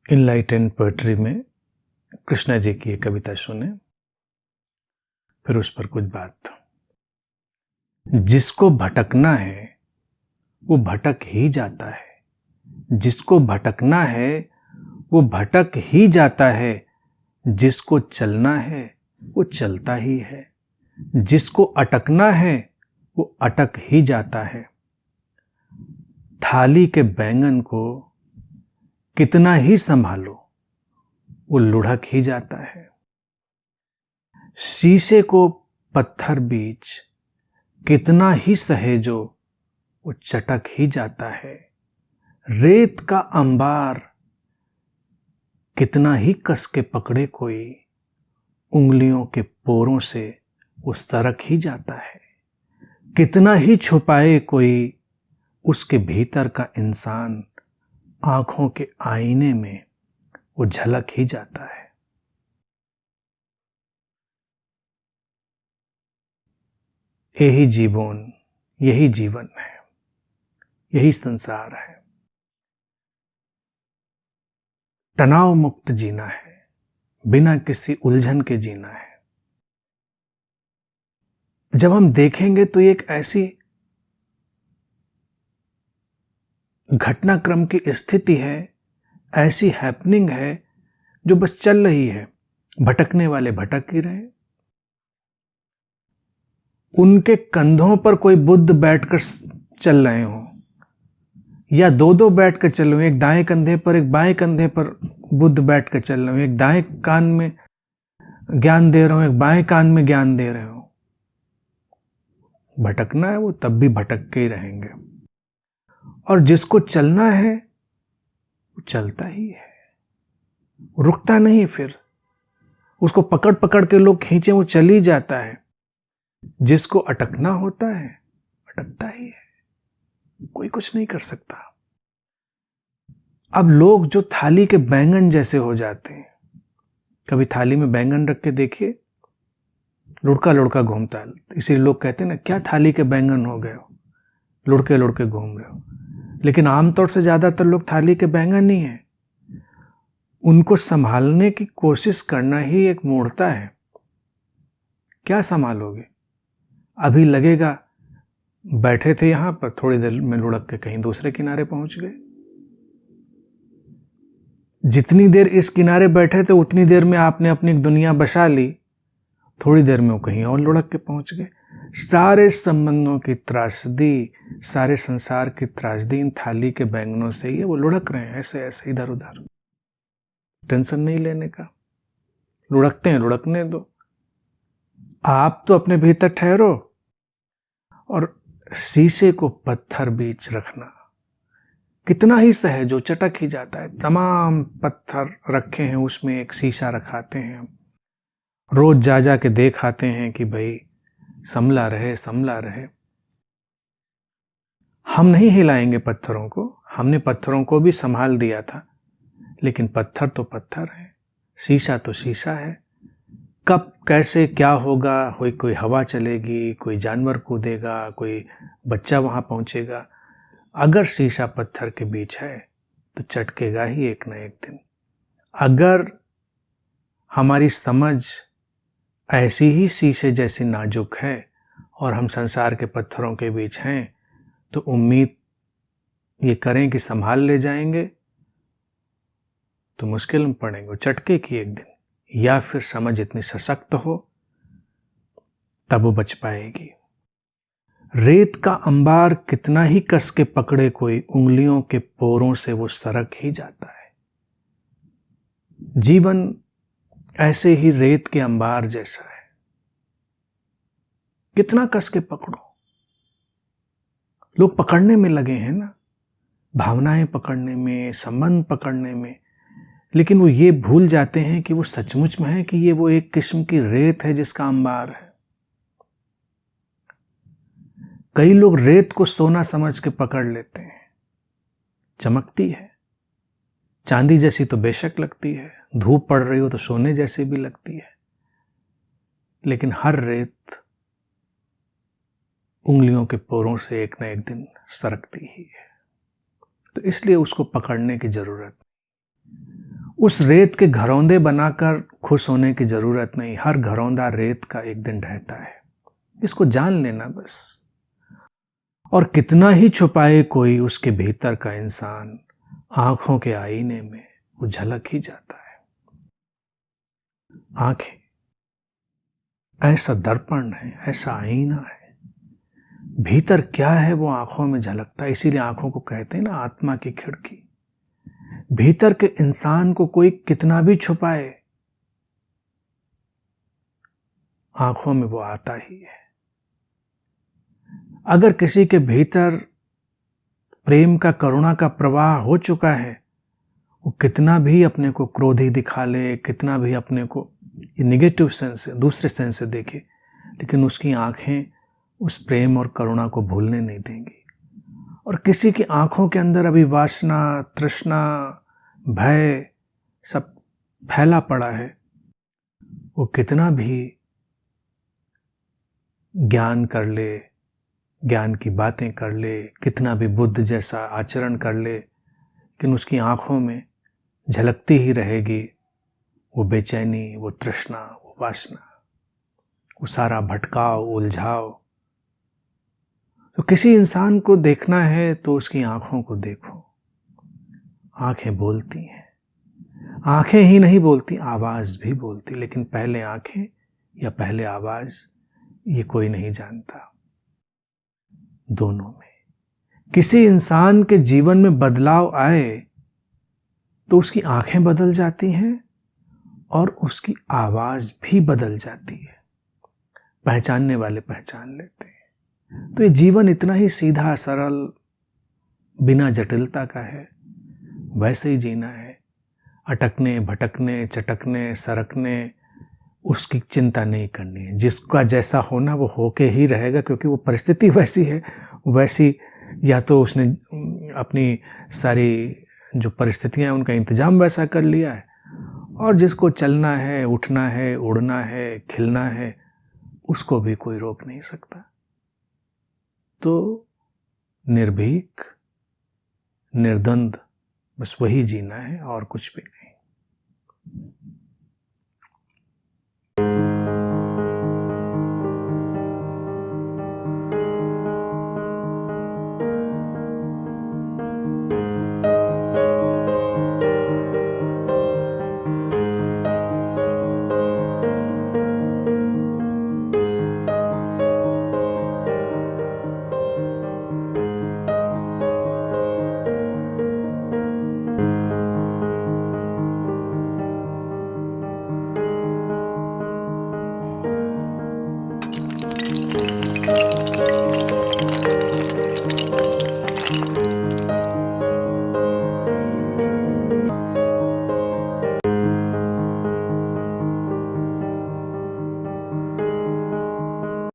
Enlightened poetry में कृष्णा जी की एक कविता सुने, फिर उस पर कुछ बात। जिसको भटकना है वो भटक ही जाता है, जिसको भटकना है वो भटक ही जाता है, जिसको चलना है वो चलता ही है, जिसको अटकना है वो अटक ही जाता है। थाली के बैंगन को कितना ही संभालो वो लुढ़क ही जाता है। शीशे को पत्थर बीच कितना ही सहेजो वो चटक ही जाता है। रेत का अंबार कितना ही कस के पकड़े कोई, उंगलियों के पोरों से वो सरक ही जाता है। कितना ही छुपाए कोई, उसके भीतर का इंसान आंखों के आईने में वो झलक ही जाता है। यही जीवन, यही जीवन है, यही संसार है। तनाव मुक्त जीना है, बिना किसी उलझन के जीना है। जब हम देखेंगे तो एक ऐसी घटनाक्रम की स्थिति है, ऐसी हैपनिंग है जो बस चल रही है। भटकने वाले भटक ही रहे। उनके कंधों पर कोई बुद्ध बैठकर चल रहे हो, या दो दो बैठकर चल रहे हो, एक दाएं कंधे पर एक बाएं कंधे पर बुद्ध बैठकर चल रहे हो, एक दाएं कान में ज्ञान दे रहे हो, एक बाएं कान में ज्ञान दे रहे हो। भटकना है वो तब भी भटक के ही रहेंगे, और जिसको चलना है वो चलता ही है, रुकता नहीं। फिर उसको पकड़ पकड़ के लोग खींचे वो चल ही जाता है। जिसको अटकना होता है अटकता ही है, कोई कुछ नहीं कर सकता। अब लोग जो थाली के बैंगन जैसे हो जाते हैं, कभी थाली में बैंगन रख के देखिए, लुढ़का लुढ़का घूमता है। इसीलिए लोग कहते हैं ना, क्या थाली के बैंगन हो गए हो, लुढ़के लुढ़के घूम रहे हो। लेकिन आमतौर से ज्यादातर लोग थाली के बैंगन ही हैं। उनको संभालने की कोशिश करना ही एक मूढ़ता है। क्या संभालोगे? अभी लगेगा बैठे थे यहां पर, थोड़ी देर में लुढ़क के कहीं दूसरे किनारे पहुंच गए। जितनी देर इस किनारे बैठे थे उतनी देर में आपने अपनी दुनिया बसा ली, थोड़ी देर में वो कहीं और लुढ़क के पहुंच गए। सारे संबंधों की त्रासदी, सारे संसार की त्रासदी इन थाली के बैंगनों से ही है। वो लुढ़क रहे हैं ऐसे ऐसे इधर उधर। टेंशन नहीं लेने का, लुढ़कते हैं लुढ़कने दो। आप तो अपने भीतर ठहरो। और शीशे को पत्थर बीच रखना कितना ही सहज, चटक ही जाता है। तमाम पत्थर रखे हैं, उसमें एक शीशा रखाते हैं, रोज जा जा के देख आते हैं कि भाई संभला रहे संभला रहे। हम नहीं हिलाएंगे पत्थरों को, हमने पत्थरों को भी संभाल दिया था, लेकिन पत्थर तो पत्थर है, शीशा तो शीशा है। कब कैसे क्या होगा, कोई हवा चलेगी, कोई जानवर कूदेगा, कोई बच्चा वहां पहुंचेगा। अगर शीशा पत्थर के बीच है तो चटकेगा ही एक न एक दिन। अगर हमारी समझ ऐसी ही शीशे जैसी नाजुक है और हम संसार के पत्थरों के बीच हैं, तो उम्मीद ये करें कि संभाल ले जाएंगे तो मुश्किल में पड़ेंगे, चटके की एक दिन। या फिर समझ इतनी सशक्त हो तब वो बच पाएगी। रेत का अंबार कितना ही कस के पकड़े कोई, उंगलियों के पोरों से वो सरक ही जाता है। जीवन ऐसे ही रेत के अंबार जैसा है, कितना कस के पकड़ो। लोग पकड़ने में लगे हैं ना, भावनाएं पकड़ने में, संबंध पकड़ने में, लेकिन वो ये भूल जाते हैं कि वो सचमुच में है कि ये वो एक किस्म की रेत है जिसका अंबार है। कई लोग रेत को सोना समझ के पकड़ लेते हैं। चमकती है, चांदी जैसी तो बेशक लगती है, धूप पड़ रही हो तो सोने जैसी भी लगती है, लेकिन हर रेत उंगलियों के पोरों से एक न एक दिन सरकती ही है। तो इसलिए उसको पकड़ने की जरूरत। उस रेत के घरौंदे बनाकर खुश होने की जरूरत नहीं। हर घरौंदा रेत का एक दिन ढहता है, इसको जान लेना बस। और कितना ही छुपाए कोई, उसके भीतर का इंसान आंखों के आईने में वो झलक ही जाता है। आंखें ऐसा दर्पण है, ऐसा आईना है, भीतर क्या है वो आंखों में झलकता है। इसीलिए आंखों को कहते हैं ना आत्मा की खिड़की। भीतर के इंसान को कोई कितना भी छुपाए, आंखों में वो आता ही है। अगर किसी के भीतर प्रेम का, करुणा का प्रवाह हो चुका है, वो कितना भी अपने को क्रोधी दिखा ले, कितना भी अपने को ये निगेटिव सेंस से, दूसरे सेंस से देखे, लेकिन उसकी आंखें उस प्रेम और करुणा को भूलने नहीं देंगी। और किसी की आंखों के अंदर अभी वासना, तृष्णा, भय सब फैला पड़ा है, वो कितना भी ज्ञान कर ले, ज्ञान की बातें कर ले, कितना भी बुद्ध जैसा आचरण कर ले, लेकिन उसकी आंखों में झलकती ही रहेगी वो बेचैनी, वो तृष्णा, वो वासना, वो सारा भटकाव, उलझाव। तो किसी इंसान को देखना है तो उसकी आंखों को देखो। आंखें बोलती हैं, आंखें ही नहीं बोलती, आवाज भी बोलती, लेकिन पहले आंखें या पहले आवाज, ये कोई नहीं जानता। दोनों में किसी इंसान के जीवन में बदलाव आए तो उसकी आंखें बदल जाती हैं और उसकी आवाज भी बदल जाती है। पहचानने वाले पहचान लेते हैं। तो ये जीवन इतना ही सीधा, सरल, बिना जटिलता का है, वैसे ही जीना है। अटकने, भटकने, चटकने, सरकने, उसकी चिंता नहीं करनी है। जिसका जैसा होना वो होके ही रहेगा, क्योंकि वो परिस्थिति वैसी है, वैसी, या तो उसने अपनी सारी जो परिस्थितियां हैं उनका इंतजाम वैसा कर लिया है, और जिसको चलना है, उठना है, उड़ना है, खिलना है, उसको भी कोई रोक नहीं सकता। तो निर्भीक, निर्द्वंद, बस वही जीना है और कुछ भी नहीं।